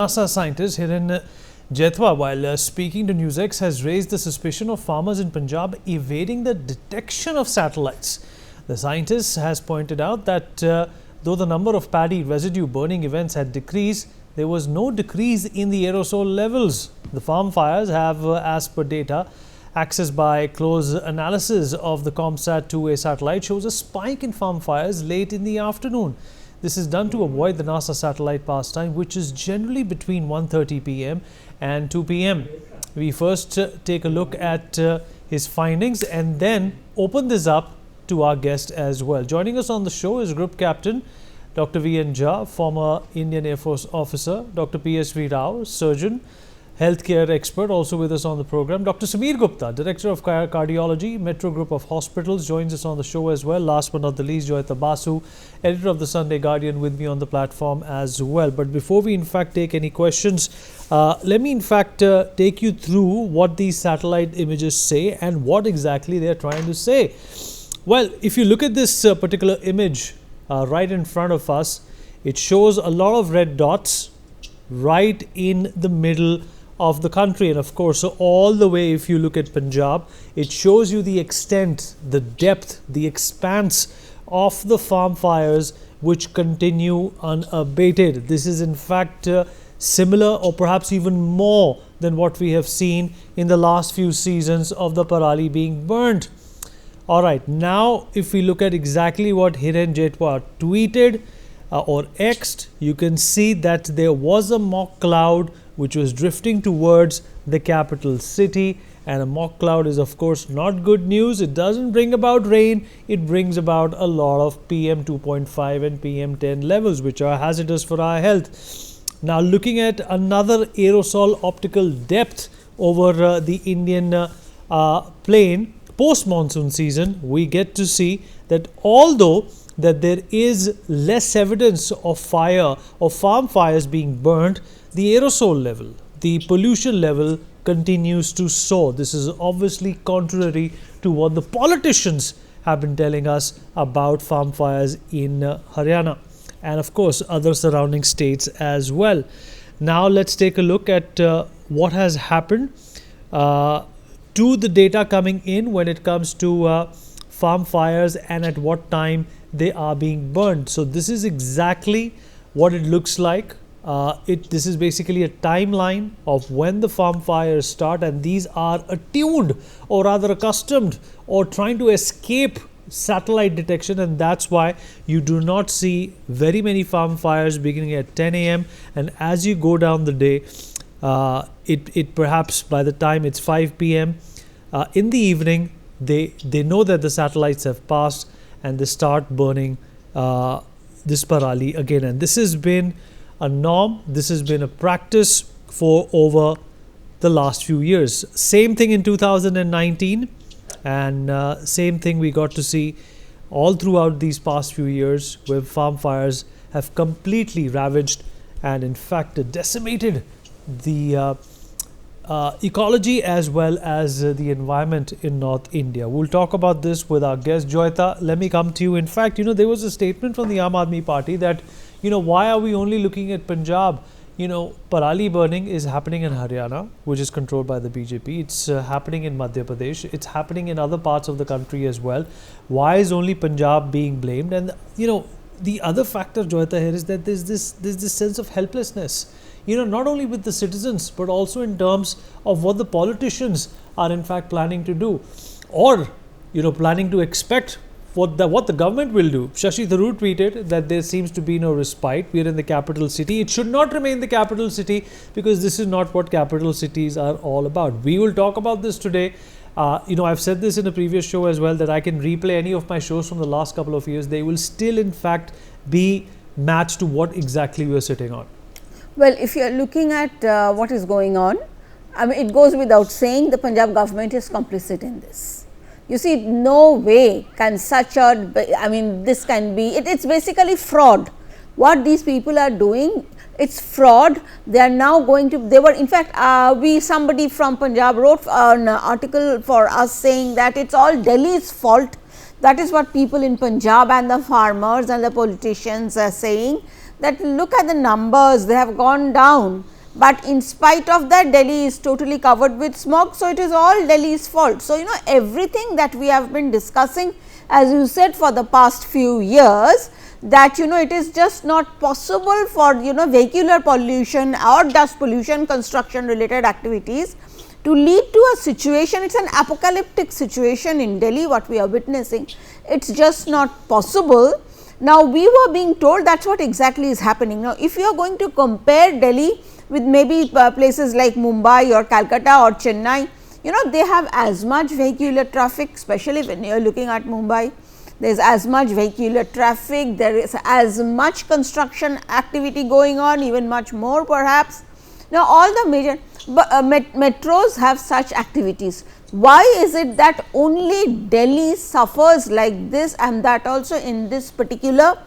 NASA scientist Hiren Jethva, while speaking to NewsX, has raised the suspicion of farmers in Punjab evading the detection of satellites. The scientist has pointed out that though the number of paddy residue burning events had decreased, there was no decrease in the aerosol levels. The farm fires have, as per data accessed by close analysis of the KOMPSAT 2A satellite, shows a spike in farm fires late in the afternoon. This is done to avoid the NASA satellite pass time, which is generally between 1:30 p.m. and 2 p.m. We first take a look at his findings and then open this up to our guest as well. Joining us on the show is Group Captain Dr. V.N. Jha, former Indian Air Force officer, Dr. P.S.V. Rao, surgeon, healthcare expert, also with us on the program. Dr. Sameer Gupta, Director of Cardiology, Metro Group of Hospitals, joins us on the show as well. Last but not the least, Joyita Basu, Editor of the Sunday Guardian, with me on the platform as well. But before we in fact take any questions, let me in fact take you through what these satellite images say and what exactly they are trying to say. Well, if you look at this particular image right in front of us, it shows a lot of red dots right in the middle of the country, and of course, so all the way, if you look at Punjab, it shows you the extent, the depth, the expanse of the farm fires which continue unabated. This is in fact similar or perhaps even more than what we have seen in the last few seasons of the Parali being burnt. Alright, now if we look at exactly what Hiren Jethva tweeted or X'd, you can see that there was a mock cloud which was drifting towards the capital city, and a mock cloud is of course not good news. It doesn't bring about rain, it brings about a lot of PM 2.5 and PM 10 levels, which are hazardous for our health. Now looking at another aerosol optical depth over the Indian plain post monsoon season, we get to see that although that there is less evidence of fire or farm fires being burnt, the aerosol level, the pollution level continues to soar. This is obviously contrary to what the politicians have been telling us about farm fires in Haryana and of course other surrounding states as well. Now let's take a look at what has happened to the data coming in when it comes to farm fires and at what time they are being burned. So this is exactly what it looks like. This is basically a timeline of when the farm fires start, and these are attuned or rather accustomed or trying to escape satellite detection, and that's why you do not see very many farm fires beginning at 10 a.m. and as you go down the day, it perhaps by the time it's 5 p.m. In the evening, they know that the satellites have passed and they start burning this Parali again. And this has been a norm, this has been a practice for over the last few years. Same thing in 2019 and same thing we got to see all throughout these past few years, where farm fires have completely ravaged and in fact decimated the ecology as well as the environment in North India. We'll talk about this with our guest Joyita. Let me come to you. In fact, there was a statement from the Aam Aadmi Party that, why are we only looking at Punjab? Parali burning is happening in Haryana, which is controlled by the BJP. It's happening in Madhya Pradesh. It's happening in other parts of the country as well. Why is only Punjab being blamed? And, the other factor, Joyita, here is that there's this sense of helplessness. Not only with the citizens, but also in terms of what the politicians are in fact planning to do, or planning to expect what the government will do. Shashi Tharoor tweeted that there seems to be no respite. We are in the capital city. It should not remain the capital city because this is not what capital cities are all about. We will talk about this today. I've said this in a previous show as well, that I can replay any of my shows from the last couple of years. They will still in fact be matched to what exactly we are sitting on. Well, if you are looking at what is going on, I mean, it goes without saying the Punjab government is complicit in this. You see, no way can this can be, it's basically fraud. What these people are doing, it's fraud. They are now going to, in fact, somebody from Punjab wrote an article for us saying that it's all Delhi's fault. That is what people in Punjab and the farmers and the politicians are saying. that look at the numbers, they have gone down, but in spite of that Delhi is totally covered with smog. So, it is all Delhi's fault. So, everything that we have been discussing, as you said, for the past few years, that it is just not possible for vehicular pollution or dust pollution, construction related activities to lead to a situation. It is an apocalyptic situation in Delhi what we are witnessing. It is just not possible. Now, we were being told that is what exactly is happening. Now, if you are going to compare Delhi with maybe places like Mumbai or Calcutta or Chennai, they have as much vehicular traffic, especially when you are looking at Mumbai. There is as much vehicular traffic, there is as much construction activity going on, even much more perhaps. Now, all the major metros have such activities. Why is it that only Delhi suffers like this, and that also in this particular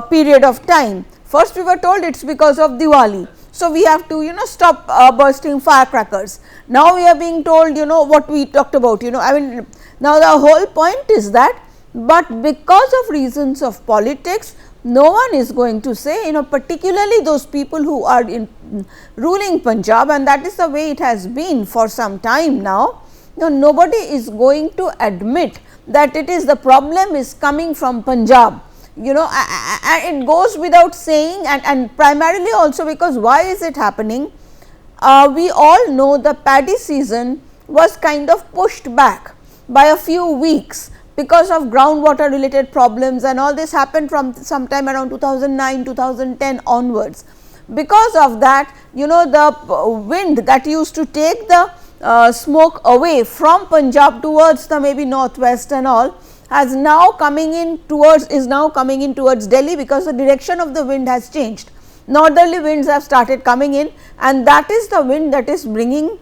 period of time? First we were told it is because of Diwali. So, we have to stop bursting firecrackers. Now, we are being told what we talked about, I mean, now the whole point is that, but because of reasons of politics, no one is going to say, particularly those people who are ruling Punjab, and that is the way it has been for some time now. Nobody is going to admit that it is the problem is coming from Punjab. And it goes without saying, and primarily also because why is it happening? We all know the paddy season was kind of pushed back by a few weeks because of groundwater related problems, and all this happened from sometime around 2009, 2010 onwards. Because of that, the wind that used to take the smoke away from Punjab towards the maybe northwest and all has now coming in towards Delhi, because the direction of the wind has changed. Northerly winds have started coming in, and that is the wind that is bringing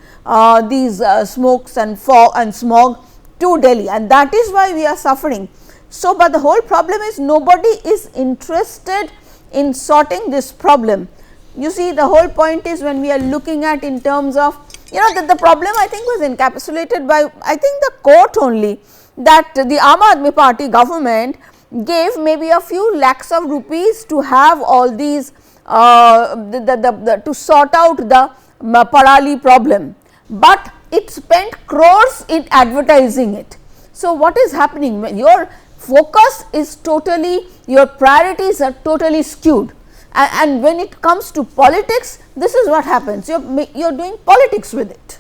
these smokes and fog and smog to Delhi, and that is why we are suffering. So, but the whole problem is nobody is interested in sorting this problem. You see, the whole point is when we are looking at in terms of the problem I think was encapsulated by I think the court only, that the Aam Aadmi Party government gave maybe a few lakhs of rupees to have all these to sort out the Parali problem, but it spent crores in advertising it. So, what is happening? Your focus is totally, your priorities are totally skewed, and when it comes to politics, this is what happens. You are doing politics with it.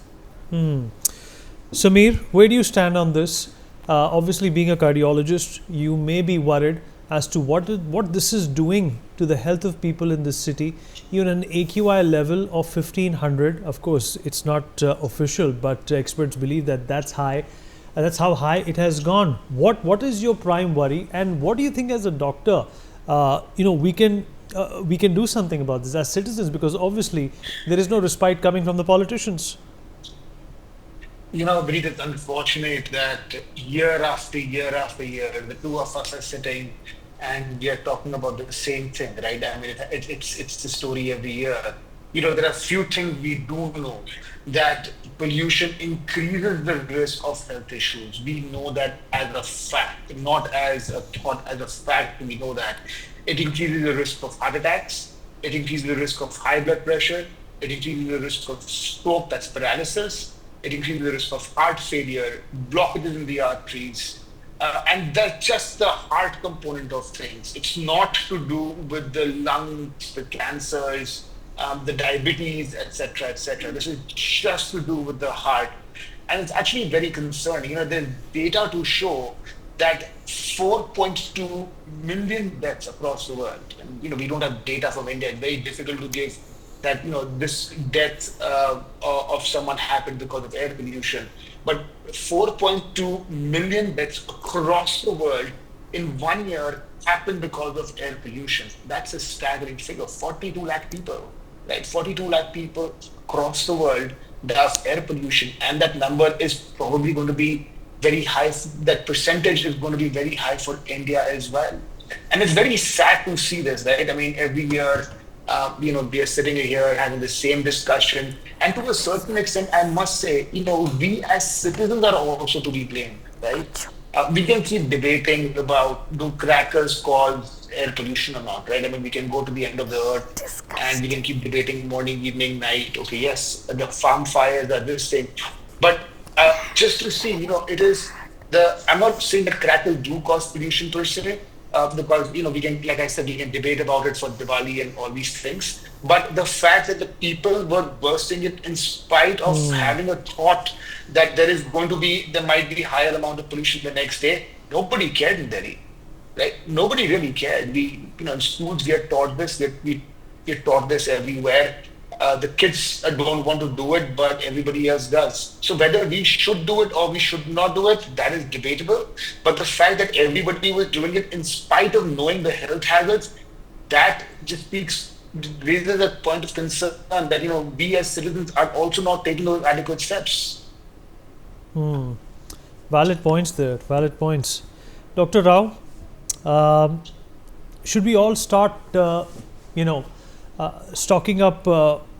Sameer, where do you stand on this? Obviously, being a cardiologist, you may be worried as to what this is doing to the health of people in this city. Even an AQI level of 1500, of course, it's not official, but experts believe that that's high. That's how high it has gone. What is your prime worry, and what do you think as a doctor? We can do something about this as citizens, because obviously there is no respite coming from the politicians. Vineet, it's unfortunate that year after year after year, the two of us are sitting and we are talking about the same thing, right? I mean, it's the story every year. There are few things we do know, that pollution increases the risk of health issues. We know that as a fact, not as a thought, as a fact. We know that it increases the risk of heart attacks, it increases the risk of high blood pressure, it increases the risk of stroke, that's paralysis, it increases the risk of heart failure, blockages in the arteries, and that's just the heart component of things. It's not to do with the lungs, the cancers, the diabetes, etc., etc. This is just to do with the heart, and it's actually very concerning. There's data to show that 4.2 million deaths across the world. And, we don't have data from India. It's very difficult to give that this death of someone happened because of air pollution, but 4.2 million deaths across the world in 1 year happened because of air pollution. That's a staggering figure. 42 lakh people, right? 42 lakh people across the world have air pollution, and that number is probably going to be very high. That percentage is going to be very high for India as well. And it's very sad to see this, right? I mean, every year, we are sitting here having the same discussion, and to a certain extent, I must say, we as citizens are also to be blamed, right? We can keep debating about, do crackers cause air pollution or not, right? I mean, we can go to the end of the earth and we can keep debating morning, evening, night. Okay, yes, the farm fires are this thing, but just to see, it is I'm not saying that crackle do cause pollution per se, because we can, like I said, we can debate about it for Diwali and all these things. But the fact that the people were bursting it in spite of having a thought that there might be higher amount of pollution the next day, nobody cared in Delhi, right? Nobody really cared. In schools we are taught this, we get taught this everywhere. The kids don't want to do it, but everybody else does. So whether we should do it or we should not do it, that is debatable. But the fact that everybody was doing it in spite of knowing the health hazards, that just raises a point of concern that we as citizens are also not taking those adequate steps. Valid points there. Valid points. Dr. Rao, should we all start, stocking up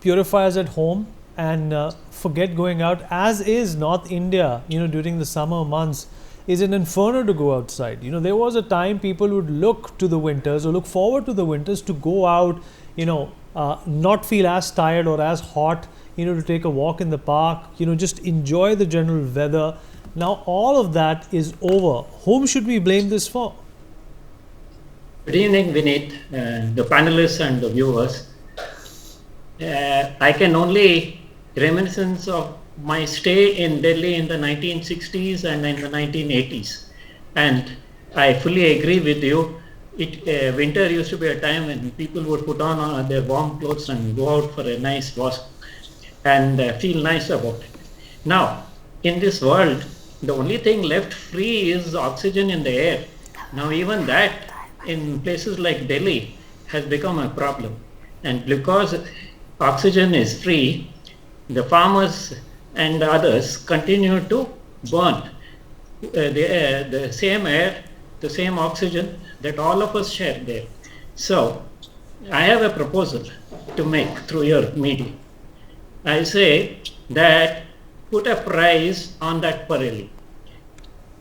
purifiers at home and forget going out, as is North India, during the summer months, is an inferno to go outside. There was a time people would look to the winters or look forward to the winters to go out, not feel as tired or as hot, to take a walk in the park, just enjoy the general weather. Now all of that is over. Whom should we blame this for? Good evening, Vineet, the panelists and the viewers. I can only reminiscence of my stay in Delhi in the 1960s and in the 1980s. And I fully agree with you. Winter used to be a time when people would put on their warm clothes and go out for a nice walk and feel nice about it. Now, in this world, the only thing left free is oxygen in the air. Now, even that in places like Delhi has become a problem. And because oxygen is free, the farmers and others continue to burn the same air, the same oxygen that all of us share there. So I have a proposal to make through your media. I say that put a price on that Parali.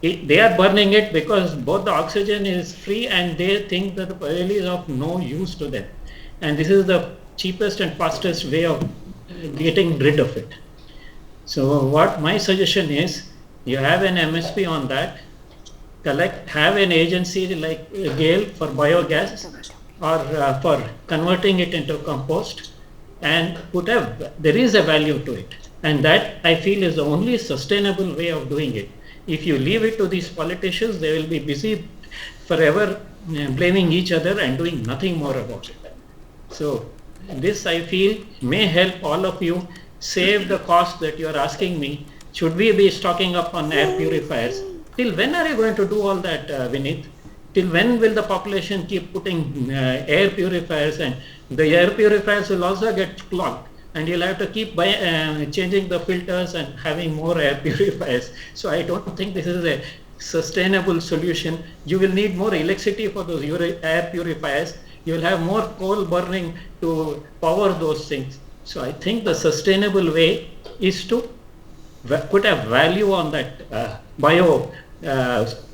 They are burning it because both the oxygen is free and they think that the Parali is of no use to them. And this is the cheapest and fastest way of getting rid of it. So what my suggestion is, you have an MSP on that, have an agency like GAIL for biogas or for converting it into compost, and there is a value to it. And that I feel is the only sustainable way of doing it. If you leave it to these politicians, they will be busy forever blaming each other and doing nothing more about it. So this I feel may help all of you save the cost that you are asking me. Should we be stocking up on air purifiers? Till when are you going to do all that, Vineet? Till when will the population keep putting air purifiers, and the air purifiers will also get clogged, and you'll have to keep changing the filters and having more air purifiers. So I don't think this is a sustainable solution. You will need more electricity for those air purifiers. You will have more coal burning to power those things. So I think the sustainable way is to put a value on that bio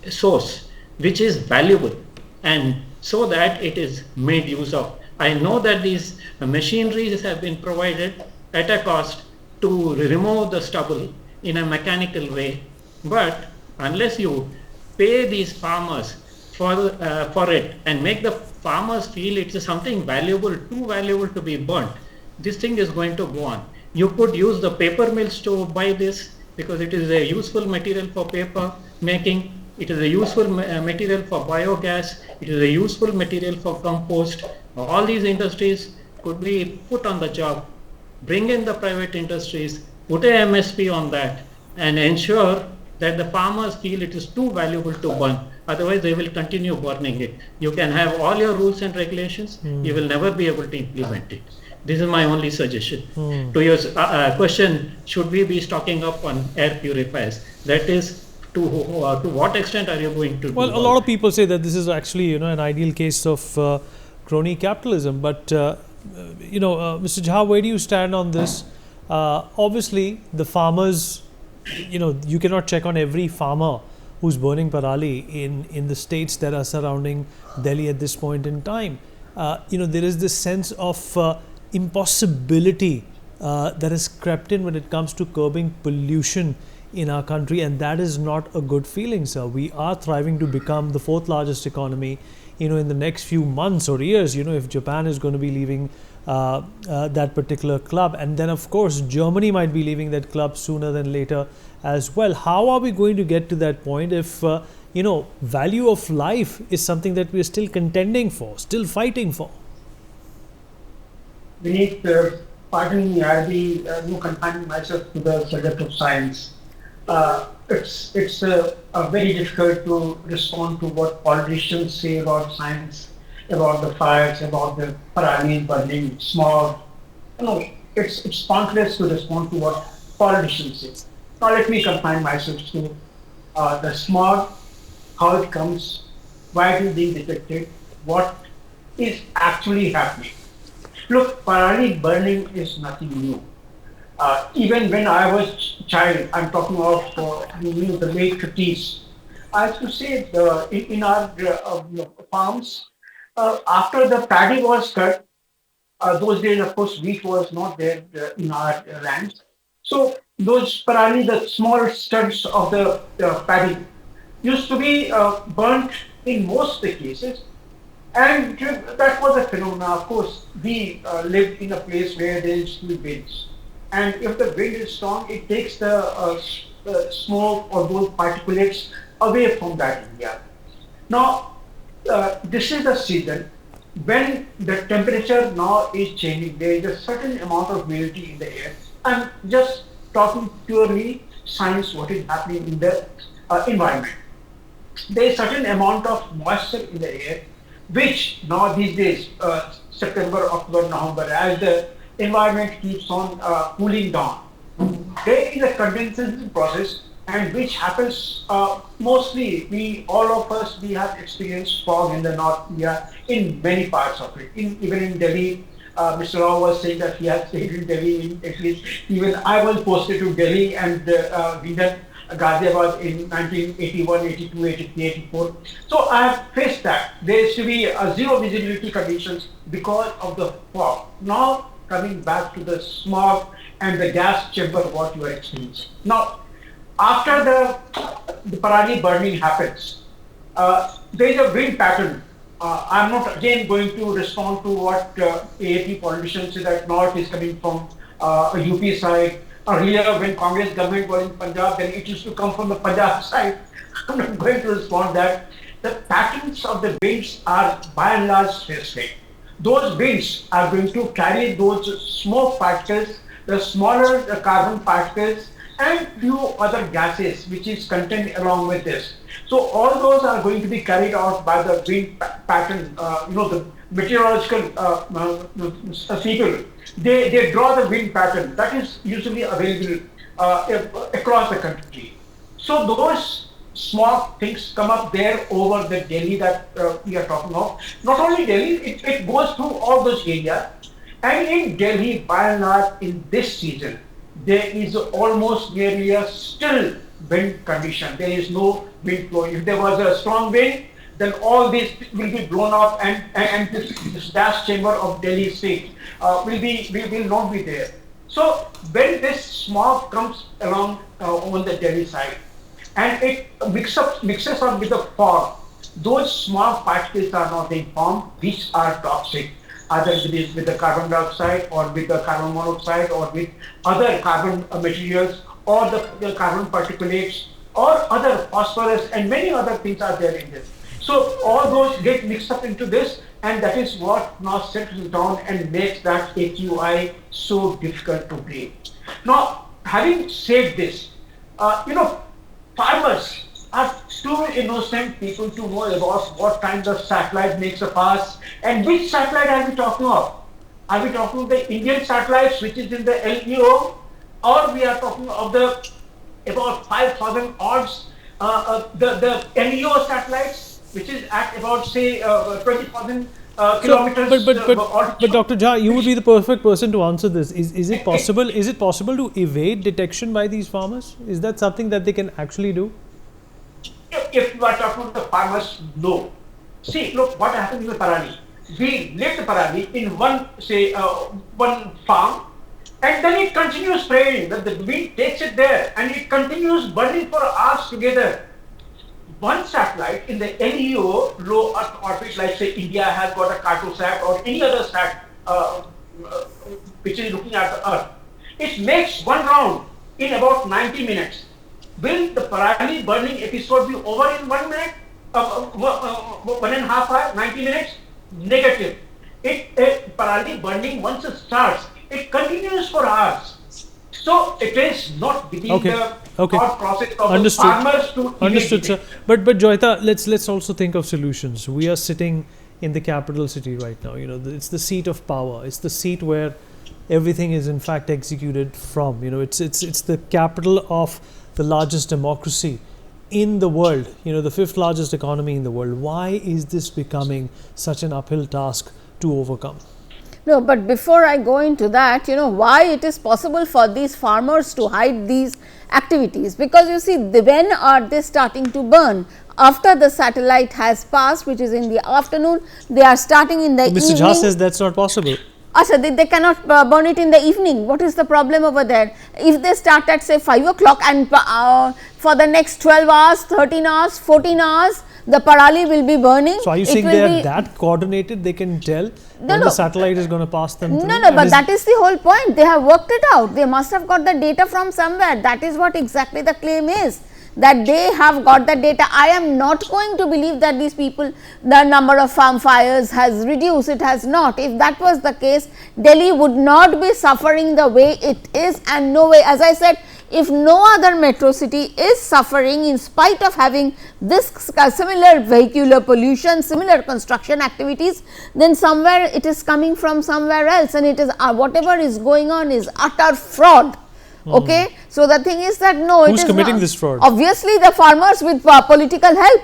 source, which is valuable, and so that it is made use of. I know that these machineries have been provided at a cost to remove the stubble in a mechanical way, but unless you pay these farmers for it and make the farmers feel it is something valuable, too valuable to be burnt, this thing is going to go on. You could use the paper mills to buy this because it is a useful material for paper making. It is a useful material for biogas. It is a useful material for compost. All these industries could be put on the job. Bring in the private industries, put a MSP on that, and ensure that the farmers feel it is too valuable to burn. Otherwise, they will continue burning it. You can have all your rules and regulations. You will never be able to implement it. This is my only suggestion. To your question, should we be stocking up on air purifiers? That is, to what extent are you going to do? Well, a lot of people say that this is actually, an ideal case of crony capitalism. But, Mr. Jha, where do you stand on this? Obviously, the farmers, you cannot check on every farmer who's burning Parali in the states that are surrounding Delhi at this point in time. There is this sense of impossibility that has crept in when it comes to curbing pollution in our country, and that is not a good feeling, sir. We are thriving to become the fourth largest economy, in the next few months or years, if Japan is going to be leaving that particular club, and then of course Germany might be leaving that club sooner than later as well. How are we going to get to that point if value of life is something that we are still contending for, still fighting for? We need, pardon me, I'll be confining myself to the subject of science. It's very difficult to respond to what politicians say about science, about the fires, about the Parali burning, smog. It's pointless to respond to what politicians say. Now let me confine myself to the smog, how it comes, why it is being detected, what is actually happening. Look, Parali burning is nothing new. Even when I was a child, I'm talking of the late 50s, I have to say in our farms, after the paddy was cut, those days, of course, wheat was not there in our lands. So those Parali, the small studs of the paddy, used to be burnt in most of the cases. And that was a phenomenon. Of course, we lived in a place where there is still winds. And if the wind is strong, it takes the smoke or those particulates away from that area. Now, this is the season when the temperature now is changing. There is a certain amount of humidity in the air. I'm just talking purely science, what is happening in the environment. There is a certain amount of moisture in the air, which now these days, September, October, November, as the environment keeps on cooling down, there is a condensation process, and which happens mostly, all of us, we have experienced fog in the North India in many parts of it. Even in Delhi, Mr. Rao was saying that he has stayed in Delhi, at least even I was posted to Delhi and we had Ghaziabad in 1981, 82, 83, 84. So I have faced that. There used to be zero visibility conditions because of the fog. Now coming back to the smog and the gas chamber, what you are experiencing. Now, after the Parali burning happens, there is a wind pattern. I'm not again going to respond to what AAP politicians say that north is coming from a UP side. Earlier, when Congress government was in Punjab, then it used to come from the Punjab side. I'm not going to respond that. The patterns of the winds are by and large specific. Those winds are going to carry those smoke particles, the smaller carbon particles, and few other gases which is contained along with this. So all those are going to be carried out by the wind pattern, the meteorological people. They draw the wind pattern that is usually available across the country. So those small things come up there over the Delhi that we are talking of. Not only Delhi, it goes through all those areas. And in Delhi, by and large, in this season, there is almost nearly a still wind condition. There is no wind flow. If there was a strong wind, then all this will be blown off, and this gas chamber of Delhi state will not be there. So when this smog comes along on the Delhi side, and it mixes up with the fog, those small particles are not being formed, which are toxic, either it is with the carbon dioxide or with the carbon monoxide or with other carbon materials or the carbon particulates or other phosphorus and many other things are there in this. So all those get mixed up into this, and that is what now settles down and makes that AQI so difficult to breathe. Now, having said this, farmers are too innocent people to know about what kind of satellite makes a pass, and which satellite are we talking of? Are we talking of the Indian satellites which is in the LEO, or we are talking of the about 5,000 odds, the LEO satellites, which is at about say 20,000 kilometers. But Dr. Jha, you would be the perfect person to answer this. Is it possible? Is it possible to evade detection by these farmers? Is that something that they can actually do? if you are talking to the farmers, no. See, look what happened in the Parali. We left the Parali in one farm, and then it continues spraying. The wind takes it there, and it continues burning for hours together. One satellite in the LEO, low Earth orbit, like say India has got a COMPSAT or any other sat which is looking at the Earth, it makes one round in about 90 minutes. Will the Parali burning episode be over in 1 minute? 1.5 hours, 90 minutes? Negative. Parali burning, once it starts, it continues for hours. So it is not within the thought process of the farmers to Understood, sir. But Joyita, let's also think of solutions. We are sitting in the capital city right now. It's the seat of power. It's the seat where everything is in fact executed from. It's the capital of the largest democracy in the world. The fifth largest economy in the world. Why is this becoming such an uphill task to overcome? No, but before I go into that, why it is possible for these farmers to hide these activities, because you see, when are they starting to burn? After the satellite has passed, which is in the afternoon, they are starting in the evening. Mr. Jha says that's not possible. Asha, they cannot burn it in the evening. What is the problem over there? If they start at say 5 o'clock and for the next 12 hours, 13 hours, 14 hours, the Parali will be burning. So are you saying they are that coordinated, they can tell when the satellite is going to pass them through? No, but that is the whole point. They have worked it out. They must have got the data from somewhere. That is what exactly the claim is, that they have got the data. I am not going to believe that these people, the number of farm fires has reduced. It has not. If that was the case, Delhi would not be suffering the way it is, and no way, as I said, if no other metro city is suffering in spite of having this similar vehicular pollution, similar construction activities, then somewhere it is coming from somewhere else, and it is whatever is going on is utter fraud. Okay, so the thing is that no, who's committing this fraud? Obviously, the farmers with political help.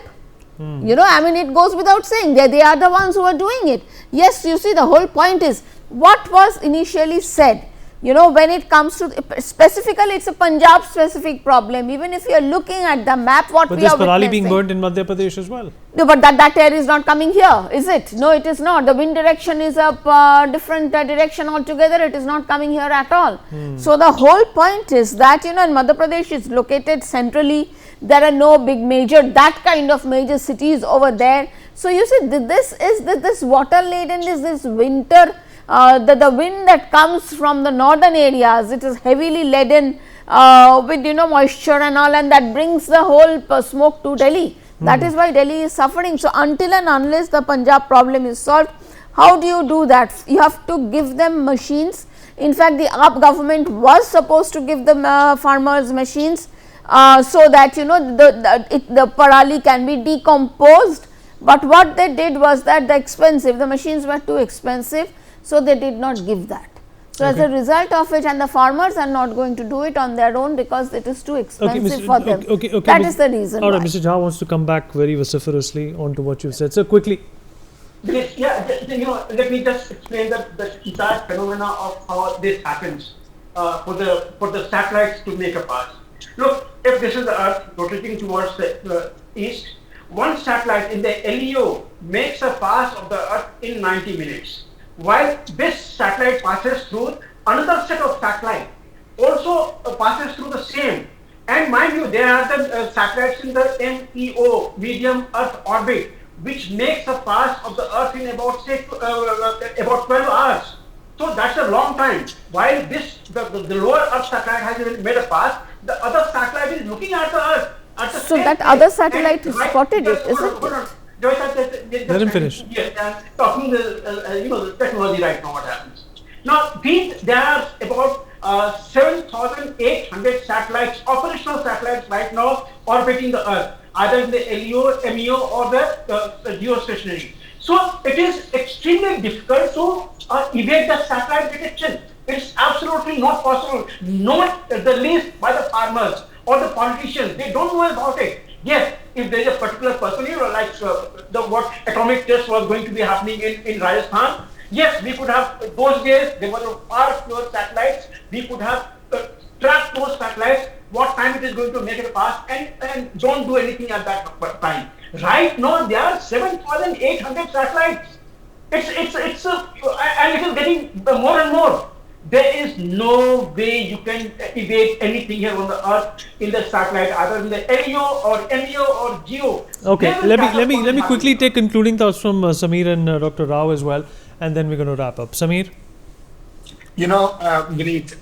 I mean, it goes without saying they are the ones who are doing it. Yes, you see, the whole point is what was initially said. When it comes to specifically, it's a Punjab specific problem. Even if you are looking at the map, what we are witnessing. But there's Parali being burnt in Madhya Pradesh as well. No, but that air is not coming here, is it? No, it is not. The wind direction is a different direction altogether. It is not coming here at all. So the whole point is that in Madhya Pradesh is located centrally. There are no big that kind of major cities over there. So you see, this water laden is this winter. The wind that comes from the northern areas, it is heavily laden with moisture and all, and that brings the whole smoke to Delhi. That is why Delhi is suffering. So until and unless the Punjab problem is solved, how do you do that? You have to give them machines. In fact, the AAP government was supposed to give the farmers machines so that the Parali can be decomposed. But what they did was that the machines were too expensive. So they did not give that. So as a result of it, and the farmers are not going to do it on their own because it is too expensive for them. That is the reason. All right, Mr. Jha wants to come back very vociferously onto what you said. So quickly. Yeah, let me just explain the entire phenomena of how this happens for the satellites to make a pass. Look, if this is the Earth rotating towards the east, one satellite in the LEO makes a pass of the Earth in 90 minutes. While this satellite passes through, another set of satellite also passes through the same. And mind you, there are the satellites in the MEO, medium Earth orbit, which makes a pass of the Earth in about about 12 hours. So that's a long time. While the lower Earth satellite has made a pass, the other satellite is looking at the Earth. So that other satellite is spotted it, isn't it? Let him finish. Talking the technology right now, what happens. Now, there are about 7,800 satellites, operational satellites right now orbiting the Earth, either in the LEO, MEO or the geostationary. So, it is extremely difficult to evade the satellite detection. It's absolutely not possible, not the least by the farmers or the politicians. They don't know about it. Yes, if there is a particular person, like what atomic test was going to be happening in Rajasthan, yes, we could have, those days, there were far fewer satellites, we could have tracked those satellites what time it is going to make it pass, and don't do anything at that time. Right now, there are 7,800 satellites. And it is getting more and more. There is no way you can evade anything here on the Earth in the satellite, either in the LEO or MEO or GEO. Okay, let me quickly take concluding thoughts from Sameer and Dr. Rao as well, and then we're going to wrap up. Sameer? Vineet,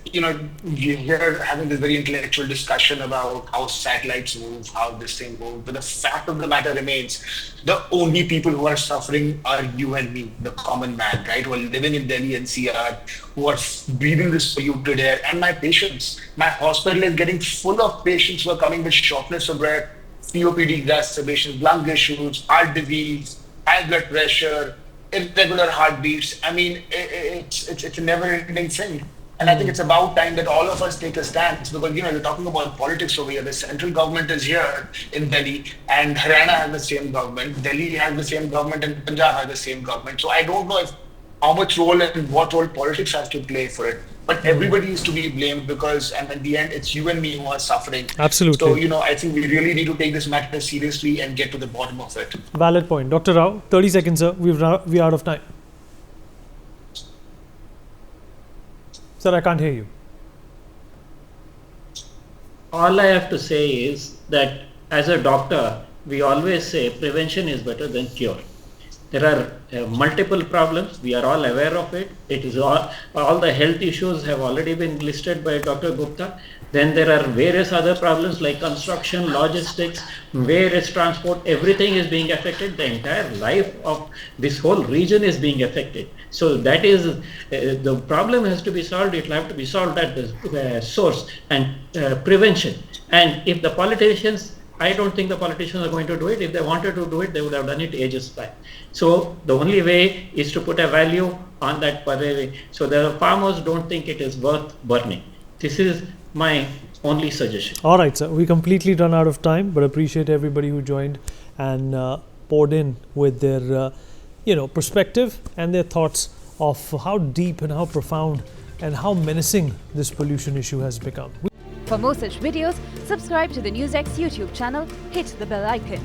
we're here having this very intellectual discussion about how satellites move, how this thing moves. But the fact of the matter remains, the only people who are suffering are you and me, the common man, right? Who are living in Delhi NCR, who are breathing this polluted air, and my patients. My hospital is getting full of patients who are coming with shortness of breath, COPD exacerbations, lung issues, heart disease, high blood pressure, irregular heartbeats. I mean, it's a never-ending thing. And I think it's about time that all of us take a stance, because, you're talking about politics over here. The central government is here in Delhi, and Haryana has the same government. Delhi has the same government, and Punjab has the same government. So I don't know how much role and what role politics has to play for it. But everybody is to be blamed, because, and at the end, it's you and me who are suffering. Absolutely. So, I think we really need to take this matter seriously and get to the bottom of it. Valid point. Dr. Rao, 30 seconds, sir. We're out of time. Sir, I can't hear you. All I have to say is that as a doctor, we always say prevention is better than cure. There are multiple problems. We are all aware of it. It is all the health issues have already been listed by Dr. Gupta. Then there are various other problems like construction, logistics, various transport. Everything is being affected. The entire life of this whole region is being affected. So that is the problem has to be solved. It will have to be solved at the source, and prevention. And if the politicians, I don't think the politicians are going to do it. If they wanted to do it, they would have done it ages back. So the only way is to put a value on that Parali, so the farmers don't think it is worth burning. This is my only suggestion. All right, sir. We completely run out of time, but appreciate everybody who joined and poured in with their, perspective and their thoughts of how deep and how profound and how menacing this pollution issue has become. For more such videos, subscribe to the NewsX YouTube channel, hit the bell icon.